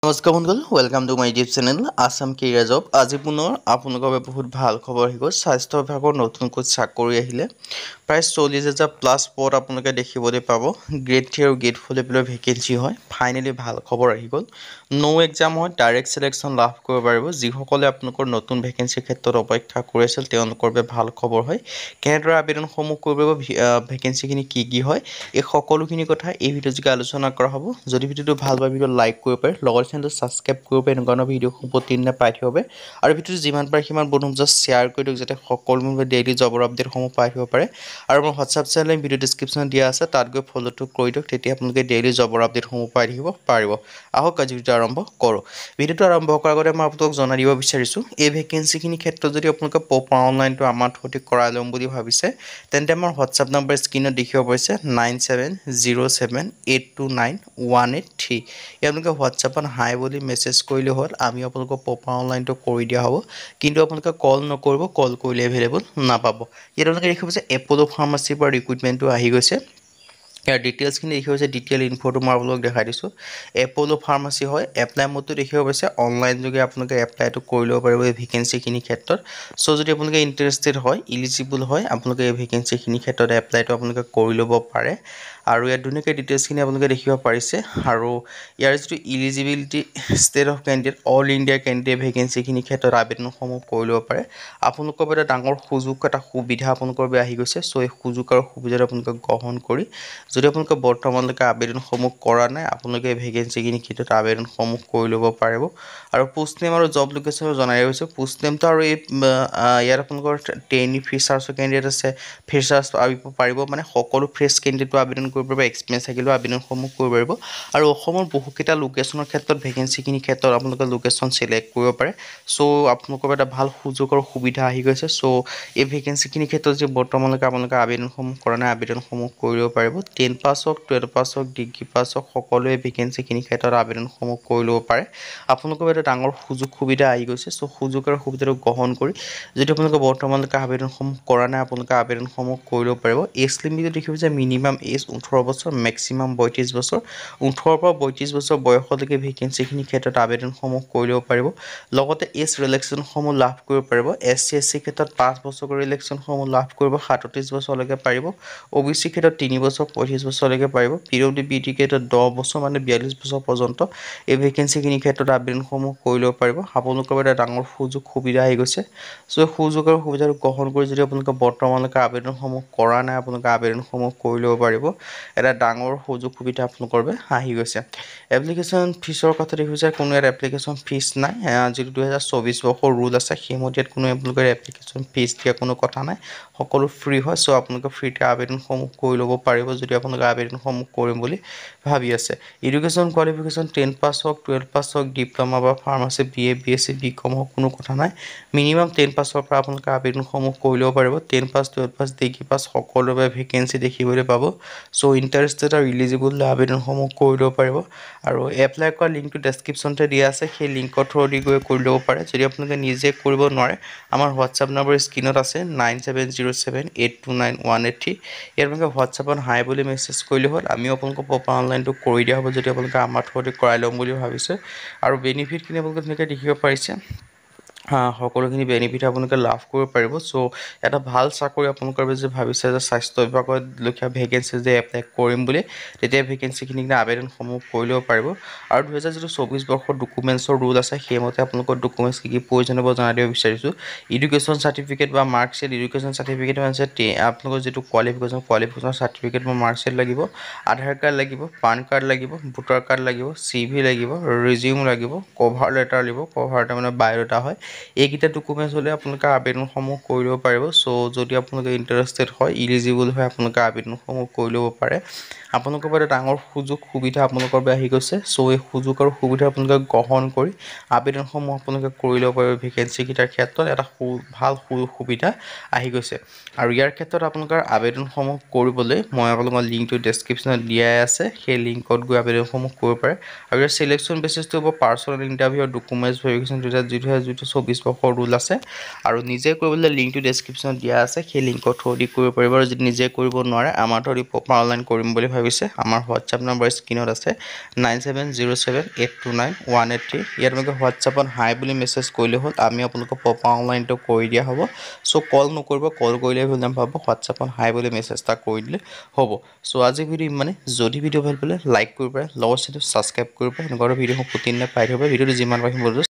নমস্কাৰ বন্ধুসকল, welcome to my YouTube channel Assam career job. আজি পুনৰ আপোনালোকৰ বাবে বহুত ভাল খবৰ আহি গ'ল। স্বাস্থ্য বিভাগৰ নতুনকৈ চাকৰি আহিলে প্ৰায় 40,000 প্লাছ পদ আপোনালোকে দেখিবলৈ পাব। গ্ৰেড 3 আৰু গ্ৰেড 4 লেভেলৰ ভেকেঞ্চি হয়। ফাইনেলি ভাল খবৰ আহি গ'ল। ন' এক্সাম হয়, ডাইৰেক্ট চিলেকশ্যন লাভ কৰিব পাৰিব। যিসকলে আপোনালোকৰ নতুন ভেকেঞ্চিৰ ক্ষেত্ৰত অপেক্ষা কৰি আছিল তেওঁলোকৰ বাবে ভাল খবৰ হয়। কেনেদৰে আবেদনসমূহ কৰিব ভেকেঞ্চিখিনি কি হয়, এই সকলোখিনি কথা এই ভিডিঅ'যোগে আলোচনা কৰা হ'ব। যদি ভিডিঅ'টো ভাল পায় ভিডিঅ' লাইক কৰিব পাৰে, লগৰ চেনেলটো ছাবস্ক্ৰাইব কৰিব পাৰে, এনেকুৱা ধৰণৰ ভিডিঅ' প্ৰতিদিনে পাই থাকিব পাৰে। আৰু ভিডিঅ'টো যিমান পাৰে সিমান বন্ধুক জাষ্ট শ্বেয়াৰ কৰি দিয়ক, যাতে সকলোৱে ডেইলি জবৰ আপডেটসমূহ পাই থাকিব পাৰে। আৰু মোৰ হোৱাটছআপ চেনেল ভিডিঅ' ডিছক্ৰিপশ্যনত দিয়া আছে, তাত গৈ ফ'ল'টো কৰি দিয়ক, তেতিয়া আপোনালোকে ডেইলি জবৰ আপডেটসমূহ পাই থাকিব পাৰিব। আহক আজি ভিডিঅ'টো আৰম্ভ কৰোঁ। ভিডিঅ'টো আৰম্ভ কৰাৰ আগতে মই আপোনালোকক জনাই দিব বিচাৰিছোঁ, এই ভেকেঞ্চিখিনিৰ ক্ষেত্ৰত যদি আপোনালোকে পপা অনলাইনটো আমাৰ থ্ৰুদি কৰাই ল'ম বুলি ভাবিছে, তেন্তে আমাৰ হোৱাটছআপ নম্বৰ স্ক্ৰীণত দেখিব পাৰিছে 9707829183। আপোনালোকে হোৱাটছআপত হাই বুলি মেছেজ কৰিলে হ'ল, আমি আপোনালোকক পপা অনলাইনটো কৰি দিয়া হ'ব। কিন্তু আপোনালোকে কল নকৰিব, কল কৰিলে এভেইলেবল নাপাব। ইয়াত আপোনালোকে দেখিব যে এপ'ল' ফাৰ্মাচীৰ পৰা ৰিক্ৰুইটমেণ্টটো আহি গৈছে। ইয়াৰ ডিটেইলছখিনি দেখিব হৈছে, ডিটেইল ইনফ'টো মই আপোনালোকক দেখাই দিছোঁ। এপ'ল' ফাৰ্মাচী হয়। এপ্লাই মোডটো দেখিব পাইছে, অনলাইন যোগে আপোনালোকে এপ্লাইটো কৰি ল'ব পাৰিব এই ভেকেঞ্চিখিনিৰ ক্ষেত্ৰত। চ' যদি আপোনালোকে ইণ্টাৰেষ্টেড হয়, ইলিজিবল হয়, আপোনালোকে এই ভেকেঞ্চিখিনিৰ ক্ষেত্ৰত এপ্লাইটো আপোনালোকে কৰি ল'ব পাৰে। আৰু ইয়াত ধুনীয়াকৈ ডিটেইলছখিনি আপোনালোকে দেখিব পাৰিছে। আৰু ইয়াৰ যিটো eligibility state of candidate, all India candidate ভেকেঞ্চিখিনিৰ ক্ষেত্ৰত আবেদনসমূহ কৰি ল'ব পাৰে। আপোনালোকৰ বাবে এটা ডাঙৰ সুযোগ, এটা সুবিধা আপোনালোকৰ বাবে আহি গৈছে। চ' এই সুযোগ আৰু সুবিধাটো আপোনালোকে গ্ৰহণ কৰি, যদি আপোনালোকে বৰ্তমানলৈকে আবেদনসমূহ কৰা নাই, আপোনালোকে এই ভেকেঞ্চিখিনিৰ ক্ষেত্ৰত আবেদনসমূহ কৰি ল'ব পাৰিব। আৰু পোষ্ট নেম আৰু জব লোকেশ্যন জনাই দিয়া হৈছে। পোষ্ট নেমটো আৰু ইয়াত আপোনালোকৰ ট্ৰেইনী ফ্ৰেছাৰ্ছৰ কেণ্ডিডেট আছে, ফ্ৰেছাৰ্ছ পাৰিব, মানে সকলো ফ্ৰেছ কেণ্ডিডেটো আবেদন কৰিব পাৰিব, এক্সপিৰিয়েঞ্চ থাকিলেও আবেদনসমূহ কৰিব পাৰিব। আৰু অসমৰ বহুকেইটা লোকেশ্যনৰ ক্ষেত্ৰত ভেকেঞ্চিখিনিৰ ক্ষেত্ৰত আপোনালোকে লোকেশ্যন চিলেক্ট কৰিব পাৰে। চ' আপোনালোকৰ এটা ভাল সুযোগ আৰু সুবিধা আহি গৈছে। চ' এই ভেকেঞ্চিখিনিৰ ক্ষেত্ৰত যে বৰ্তমানলৈকে আপোনালোকে আবেদনসমূহ কৰা নাই, আবেদনসমূহ কৰিব পাৰিব। 10 পাছ হওক, 12 পাছ হওক, ডিগ্ৰী পাছ হওক, সকলোৱে ভেকেঞ্চিখিনিৰ ক্ষেত্ৰত আবেদনসমূহ কৰি ল'ব পাৰে। আপোনালোকৰ এটা ডাঙৰ সুযোগ সুবিধা আহি গৈছে। চ' সুযোগ আৰু সুবিধাটো গ্ৰহণ কৰি, যদি আপোনালোকে বৰ্তমানলৈকে আবেদনসমূহ কৰা নাই, আপোনালোকে আবেদনসমূহ কৰি ল'ব পাৰিব। এজ লিমিটটো দেখিব যে মিনিমাম এজ 18 বছৰ, মেক্সিমাম 32 বছৰ। 18 পৰা 32 বছৰ বয়সলৈকে ভেকেঞ্চিখিনিৰ ক্ষেত্ৰত আবেদনসমূহ কৰি ল'ব পাৰিব। লগতে এজ ৰিলেক্সেশ্যনসমূহ লাভ কৰিব পাৰিব। SC SC ক্ষেত্ৰত 5 বছৰৰ ৰিলেক্সেশ্যনসমূহ লাভ কৰিব, 37 বছৰলৈকে পাৰিব। OBC ক্ষেত্ৰত 3 বছৰ, 35 বছৰলৈকে পাৰিব। PWBD ক্ষেত্ৰত 10 বছৰ, মানে 42 বছৰ পৰ্যন্ত এই ভেকেঞ্চিখিনিৰ ক্ষেত্ৰত আবেদনসমূহ কৰি ল'ব পাৰিব। আপোনালোকৰ এটা ডাঙৰ সুযোগ সুবিধা আহি গৈছে। চ' এই সুযোগ আৰু সুবিধাটো গ্ৰহণ কৰি, যদি আপোনালোকে বৰ্তমানলৈকে আবেদনসমূহ কৰা নাই, আপোনালোকে আবেদনসমূহ কৰি ল'ব পাৰিব। এটা ডাঙৰ সুযোগ সুবিধা আপোনালোকৰ বাবে আহি গৈছে। এপ্লিকেশ্যন ফিজৰ কথা দেখিছে, কোনো ইয়াত এপ্লিকেশ্যন ফিজ নাই। যিটো 2024 বৰ্ষৰ ৰুল আছে, সেইমতে ইয়াত কোনো আপোনালোকৰ এপ্লিকেশ্যন ফিজ দিয়া কোনো কথা নাই, সকলো ফ্ৰী হয়। চ' আপোনালোকে ফ্ৰীতে আবেদনসমূহ কৰি ল'ব পাৰিব, যদি আপোনালোকে আবেদনসমূহ কৰিম বুলি ভাবি আছে। এডুকেশ্যন কোৱালিফিকেশ্যন 10 পাছ হওক, 12 পাছ হওক, ডিপ্ল'মা বা ফাৰ্মাচী, BA BSc BCom হওক, কোনো কথা নাই। মিনিমাম 10 পাছৰ পৰা আপোনালোকে আবেদনসমূহ কৰি ল'ব পাৰিব। 10 পাছ, 12 পাছ, ডিগ্ৰী পাছ, সকলোৰে বাবে ভেকেঞ্চি দেখিবলৈ পাব। চ' ইণ্টাৰেষ্টেড আৰু ইলিজিবল আবেদনসমূহ কৰি ল'ব পাৰিব। আৰু এপ্লাই কৰা লিংকটো ডেছক্ৰিপশ্যনতে দিয়া আছে, সেই লিংকৰ থ্ৰুদি গৈ কৰি ল'ব পাৰে। যদি আপোনালোকে নিজে কৰিব নোৱাৰে, আমাৰ হোৱাটছআপ নম্বৰ স্ক্ৰীণত আছে 9707829183। ইয়াত আপোনালোকে হোৱাটছআপত হাই বুলি মেছেজ কৰিলে হ'ল, আমিও আপোনালোকক পপা অনলাইনটো কৰি দিয়া হ'ব, যদি আপোনালোকে আমাৰ থ্ৰুদি কৰাই ল'ম বুলি ভাবিছে। আৰু বেনিফিটখিনি আপোনালোকে ধুনীয়াকৈ দেখিব পাৰিছে। সকলোখিনি বেনিফিট আপোনালোকে লাভ কৰিব পাৰিব। চ' এটা ভাল চাকৰি আপোনালোকৰ যদি ভাবিছে যে স্বাস্থ্য বিভাগত লেখীয়া ভেকেঞ্চি যে এপ্লাই কৰিম বুলি, তেতিয়া ভেকেঞ্চিখিনি আবেদনসমূহ কৰি ল'ব পাৰিব। আৰু 2024 বৰ্ষৰ ডকুমেণ্টছৰ ৰুল আছে, সেইমতে আপোনালোকৰ ডকুমেণ্টছ কি প্ৰয়োজন হ'ব জনাই দিব বিচাৰিছোঁ। এডুকেশ্যন চাৰ্টিফিকেট বা মাৰ্কশ্বিট, এডুকেশ্যন চাৰ্টিফিকেট হৈছে আপোনালোকৰ যিটো কোৱালিফিকেশ্যন চাৰ্টিফিকেট বা মাৰ্কশ্বিট লাগিব, আধাৰ কাৰ্ড লাগিব, পান কাৰ্ড লাগিব, ভোটাৰ কাৰ্ড লাগিব, CV লাগিব, ৰিজিউম লাগিব, কভাৰ লেটাৰ লাগিব, কভাৰ লেটাৰ মানে বায়'ডাটা হয়। এইকেইটা ডকুমেণ্টছ হ'লে আপোনালোকে আবেদনসমূহ কৰি ল'ব পাৰিব। চ' যদি আপোনালোকে ইণ্টাৰেষ্টেড হয়, ইলিজিবল হয়, আপোনালোকে আবেদনসমূহ কৰি ল'ব পাৰে। আপোনালোকৰ বাবে এটা ডাঙৰ সুযোগ সুবিধা আপোনালোকৰ বাবে আহি গৈছে। চ' এই সুযোগ আৰু সুবিধা আপোনালোকে গ্ৰহণ কৰি আবেদনসমূহ আপোনালোকে কৰি ল'ব পাৰিব। ভেকেঞ্চিকেইটাৰ ক্ষেত্ৰত এটা ভাল সুবিধা আহি গৈছে। আৰু ইয়াৰ ক্ষেত্ৰত আপোনালোকৰ আবেদনসমূহ কৰিবলৈ মই আপোনালোকৰ লিংকটো ডেছক্ৰিপশ্যনত দিয়াই আছে, সেই লিংকত গৈ আবেদনসমূহ কৰিব পাৰে। আৰু ইয়াৰ চিলেকশ্যন বেচিছটো হ'ব পাৰ্চনেল ইণ্টাৰভিউ আৰু ডকুমেণ্টছ ভেৰিফিকেশ্যন 2024 20 বৰ্ষৰ ৰুল আছে আৰু নিজে কৰিবলৈ লিংকটো ডেছক্ৰিপশ্যনত দিয়া আছে সেই লিংকৰ থ্ৰু দি কৰিব পাৰিব আৰু যদি নিজে কৰিব নোৱাৰে আমাৰ থ্ৰু দি প্ৰপাৰ অনলাইন কৰিম বুলি ভাবিছে আমাৰ হোৱাটছআপ নম্বৰ স্ক্ৰীনত আছে 9707829183 ইয়াত আপোনালোকে হোৱাটছআপত হাই বুলি মেছেজ কৰিলে হ'ল আমি আপোনালোকক প্ৰপাৰ অনলাইনটো কৰি দিয়া হ'ব চ' কল নকৰিব কল কৰিলে ভুল নাপাব হোৱাটছআপত হাই বুলি মেছেজ এটা কৰি দিলে হ'ব চ' আজি ভিডিঅ' ইমানে যদি ভিডিঅ' ভাল পালে লাইক কৰিব পাৰে লগৰ চেনেলটো ছাবস্ক্ৰাইব কৰিব পাৰে এনেকুৱা ভিডিঅ' প্ৰতিদিনে পাই থাকিব ভিডিঅ'টো যিমান পাৰিম